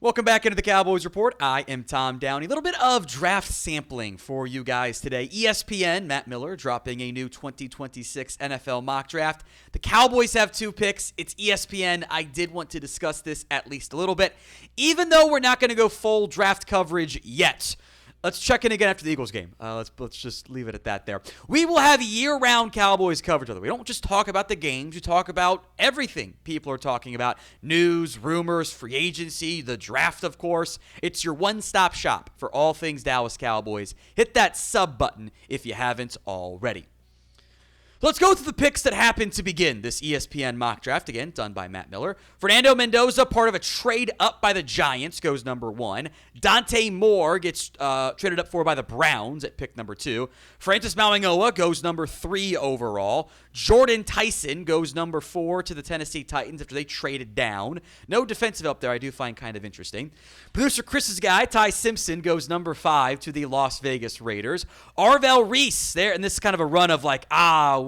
Welcome back into the Cowboys Report. I am Tom Downey. A little bit of draft sampling for you guys today. ESPN Matt Miller dropping a new 2026 NFL mock draft. The Cowboys have 2 picks. It's ESPN. I did want to discuss this at least a little bit, even though we're not going to go full draft coverage yet. Let's check in again after the Eagles game. Let's just leave it at that there. We will have year-round Cowboys coverage. We don't just talk about the games. We talk about everything people are talking about. News, rumors, free agency, the draft, of course. It's your one-stop shop for all things Dallas Cowboys. Hit that sub button if you haven't already. Let's go through the picks that happened to begin this ESPN mock draft, again, done by Matt Miller. Fernando Mendoza, part of a trade up by the Giants, goes number 1. Dante Moore gets traded up for by the Browns at pick number 2. Francis Mauigoa goes number 3 overall. Jordyn Tyson goes number 4 to the Tennessee Titans after they traded down. No defensive help there, I do find kind of interesting. Producer Chris's guy, Simpson, goes number 5 to the Las Vegas Raiders. Arvell Reese there, and this is kind of a run of like,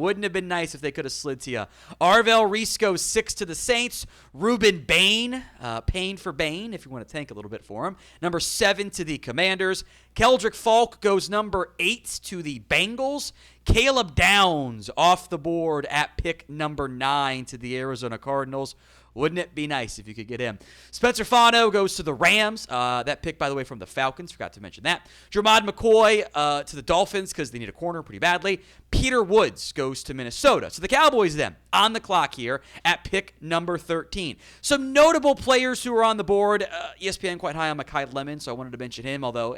wouldn't have been nice if they could have slid to you. Arvell Reese goes 6 to the Saints. Rueben Bain, Pain for Bain, if you want to tank a little bit for him. Number 7 to the Commanders. Keldric Faulk goes number 8 to the Bengals. Caleb Downs off the board at pick number 9 to the Arizona Cardinals. Wouldn't it be nice if you could get him? Spencer Fano goes to the Rams. That pick, by the way, from the Falcons. Forgot to mention that. Jeremiyah McCoy to the Dolphins because they need a corner pretty badly. Peter Woods goes to Minnesota. So the Cowboys then on the clock here at pick number 13. Some notable players who are on the board. ESPN quite high on Mekhi Lemon, so I wanted to mention him, although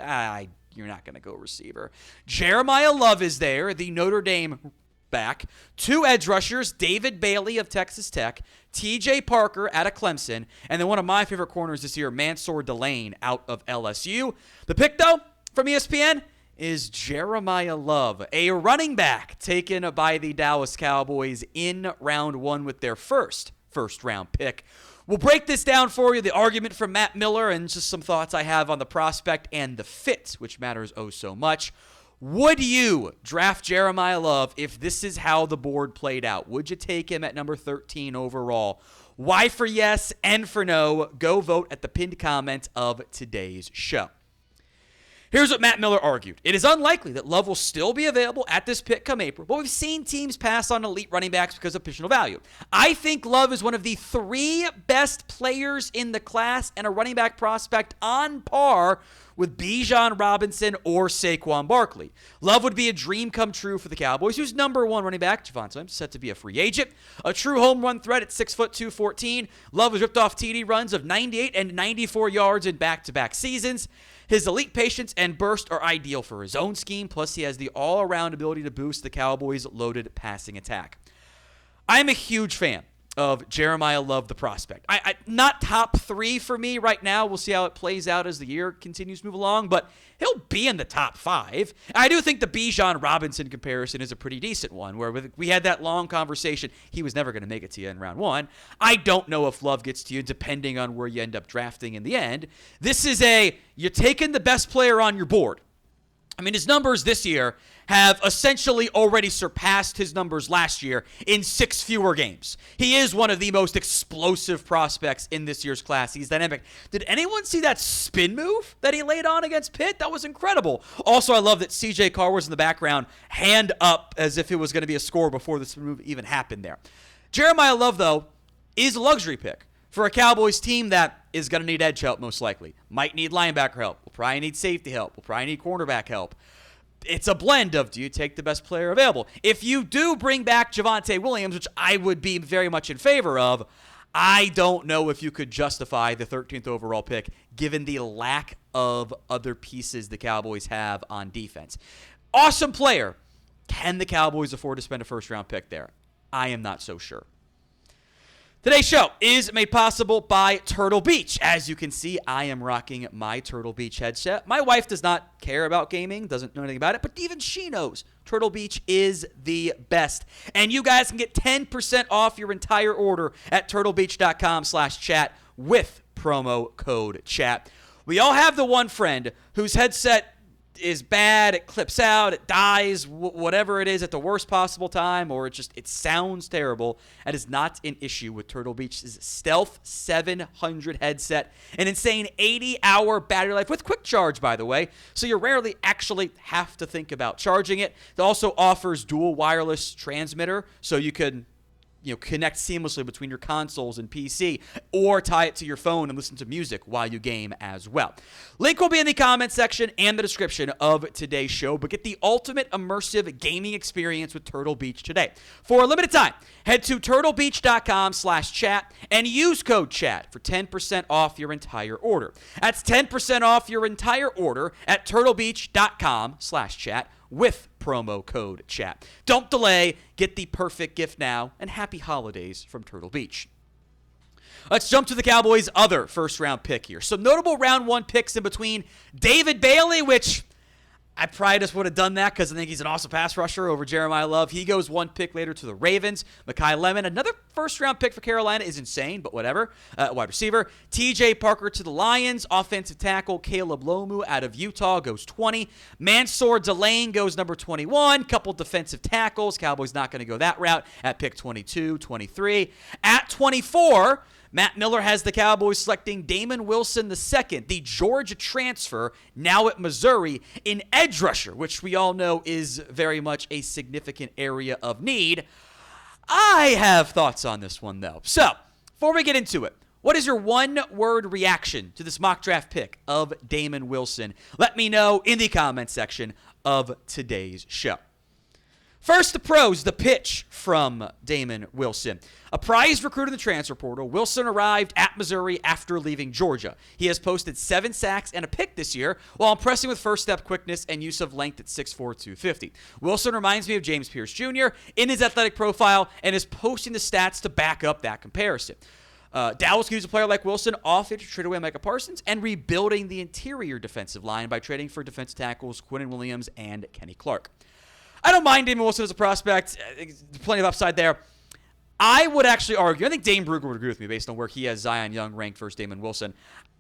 you're not going to go receiver. Jeremiyah Love is there, the Notre Dame back. 2 edge rushers, David Bailey of Texas Tech, TJ Parker out of Clemson, and then one of my favorite corners this year, Mansour Delane out of LSU. The pick, though, from ESPN is Jeremiyah Love, a running back taken by the Dallas Cowboys in round 1 with their first-round pick. We'll break this down for you, the argument from Matt Miller, and just some thoughts I have on the prospect and the fit, which matters oh so much. Would you draft Jeremiyah Love if this is how the board played out? Would you take him at number 13 overall? Why for yes and for no? Go vote at the pinned comment of today's show. Here's what Matt Miller argued. It is unlikely that Love will still be available at this pick come April, but we've seen teams pass on elite running backs because of positional value. I think Love is one of the 3 best players in the class and a running back prospect on par with Bijan Robinson or Saquon Barkley. Love would be a dream come true for the Cowboys, whose number 1 running back, Javonte, set to be a free agent. A true home run threat at 6'2", 214. Love has ripped off TD runs of 98 and 94 yards in back-to-back seasons. His elite patience and burst are ideal for his own scheme, plus he has the all-around ability to boost the Cowboys' loaded passing attack. I'm a huge fan of Jeremiyah Love, the prospect. I not top 3 for me right now. We'll see how it plays out as the year continues to move along, but he'll be in the top 5. I do think the Bijan Robinson comparison is a pretty decent one, where we had that long conversation. He was never going to make it to you in round 1. I don't know if Love gets to you depending on where you end up drafting in the end. This is you're taking the best player on your board. I mean, his numbers this year have essentially already surpassed his numbers last year in 6 fewer games. He is one of the most explosive prospects in this year's class. He's dynamic. Did anyone see that spin move that he laid on against Pitt? That was incredible. Also, I love that C.J. Carr was in the background, hand up as if it was going to be a score before the spin move even happened there. Jeremiyah Love, though, is a luxury pick for a Cowboys team that is going to need edge help most likely. Might need linebacker help. Will probably need safety help. Will probably need cornerback help. It's a blend of, do you take the best player available? If you do bring back Javonte Williams, which I would be very much in favor of, I don't know if you could justify the 13th overall pick given the lack of other pieces the Cowboys have on defense. Awesome player. Can the Cowboys afford to spend a first-round pick there? I am not so sure. Today's show is made possible by Turtle Beach. As you can see, I am rocking my Turtle Beach headset. My wife does not care about gaming, doesn't know anything about it, but even she knows Turtle Beach is the best. And you guys can get 10% off your entire order at turtlebeach.com/chat with promo code chat. We all have the one friend whose headset is bad, it clips out, it dies, whatever it is at the worst possible time, or it sounds terrible, that is not an issue with Turtle Beach's Stealth 700 headset. An insane 80-hour battery life with quick charge, by the way, so you rarely actually have to think about charging it. It also offers dual wireless transmitter, so you could connect seamlessly between your consoles and PC, or tie it to your phone and listen to music while you game as well. Link will be in the comment section and the description of today's show, but get the ultimate immersive gaming experience with Turtle Beach today. For a limited time, head to turtlebeach.com/chat and use code CHAT for 10% off your entire order. That's 10% off your entire order at turtlebeach.com/chat with promo code CHAT. Don't delay. Get the perfect gift now, and happy holidays from Turtle Beach. Let's jump to the Cowboys' other first-round pick here. Some notable round one picks in between. David Bailey, which I probably just would have done that because I think he's an awesome pass rusher over Jeremiyah Love. He goes one pick later to the Ravens. Mekhi Lemon, another first-round pick for Carolina, is insane, but whatever. Wide receiver. TJ Parker to the Lions. Offensive tackle Caleb Lomu out of Utah goes 20. Mansour Delane goes number 21. Couple defensive tackles. Cowboys not going to go that route at pick 22, 23. At 24, Matt Miller has the Cowboys selecting Damon Wilson II, the Georgia transfer, now at Missouri, an edge rusher, which we all know is very much a significant area of need. I have thoughts on this one, though. So, before we get into it, what is your one-word reaction to this mock draft pick of Damon Wilson? Let me know in the comment section of today's show. First, the pros, the pitch from Damon Wilson. A prized recruit in the transfer portal, Wilson arrived at Missouri after leaving Georgia. He has posted 7 sacks and a pick this year, while impressing with first-step quickness and use of length at 6'4", 250. Wilson reminds me of James Pierce Jr. in his athletic profile and is posting the stats to back up that comparison. Dallas can use a player like Wilson off it to trade away Micah Parsons and rebuilding the interior defensive line by trading for defensive tackles Quinnen Williams and Kenny Clark. I don't mind Damon Wilson as a prospect. Plenty of upside there. I would actually argue, I think Dane Brugger would agree with me based on where he has Zion Young ranked versus Damon Wilson.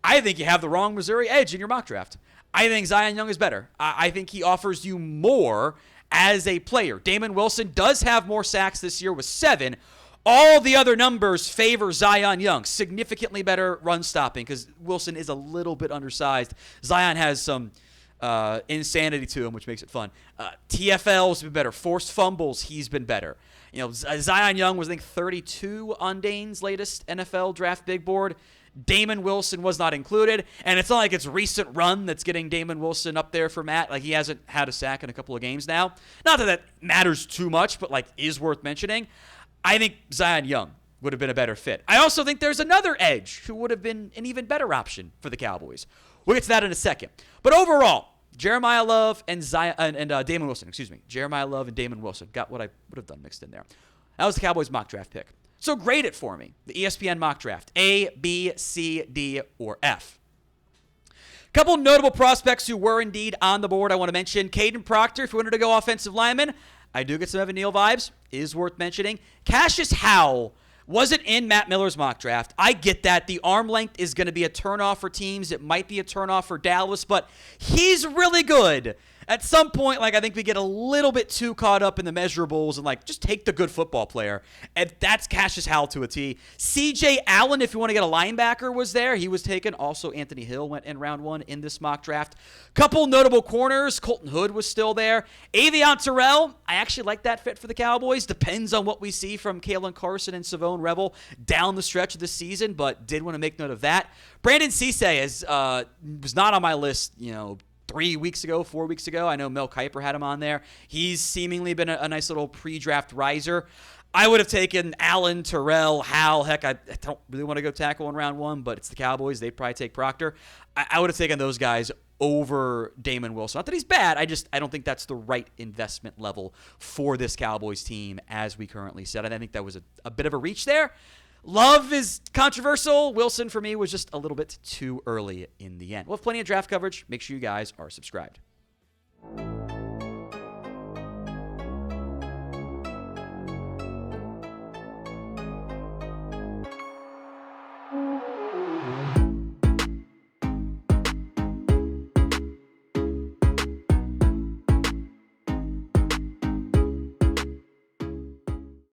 I think you have the wrong Missouri edge in your mock draft. I think Zion Young is better. I think he offers you more as a player. Damon Wilson does have more sacks this year with 7. All the other numbers favor Zion Young. Significantly better run stopping because Wilson is a little bit undersized. Zion has some insanity to him, which makes it fun. TFL's been better. Forced fumbles, he's been better. Zion Young was, I think, 32 on Dane's latest NFL draft big board. Damon Wilson was not included, and it's not like it's recent run that's getting Damon Wilson up there for Matt. Like, he hasn't had a sack in a couple of games now. Not that that matters too much, but, is worth mentioning. I think Zion Young would have been a better fit. I also think there's another edge who would have been an even better option for the Cowboys. We'll get to that in a second. But overall, Jeremiyah Love and Damon Wilson, Jeremiyah Love and Damon Wilson. Got what I would have done mixed in there. That was the Cowboys mock draft pick. So grade it for me. The ESPN mock draft. A, B, C, D, or F. Couple notable prospects who were indeed on the board I want to mention. Caden Proctor, if you wanted to go offensive lineman. I do get some Evan Neal vibes. Is worth mentioning. Cassius Howell wasn't in Matt Miller's mock draft. I get that. The arm length is going to be a turnoff for teams. It might be a turnoff for Dallas, but he's really good. At some point, I think we get a little bit too caught up in the measurables and, just take the good football player. And that's Cassius Howell to a T. C.J. Allen, if you want to get a linebacker, was there. He was taken. Also, Anthony Hill went in round 1 in this mock draft. Couple notable corners. Colton Hood was still there. Avion Terrell, I actually like that fit for the Cowboys. Depends on what we see from Kalen Carson and Savone Revel down the stretch of the season, but did want to make note of that. Brandon Cisse was not on my list, 4 weeks ago. I know Mel Kiper had him on there. He's seemingly been a nice little pre-draft riser. I would have taken Allen, Terrell, Howell. Heck, I don't really want to go tackle in round 1, but it's the Cowboys. They'd probably take Proctor. I would have taken those guys over Damon Wilson. Not that he's bad. I don't think that's the right investment level for this Cowboys team as we currently sit. And I think that was a bit of a reach there. Love is controversial. Wilson, for me, was just a little bit too early in the end. We'll have plenty of draft coverage. Make sure you guys are subscribed.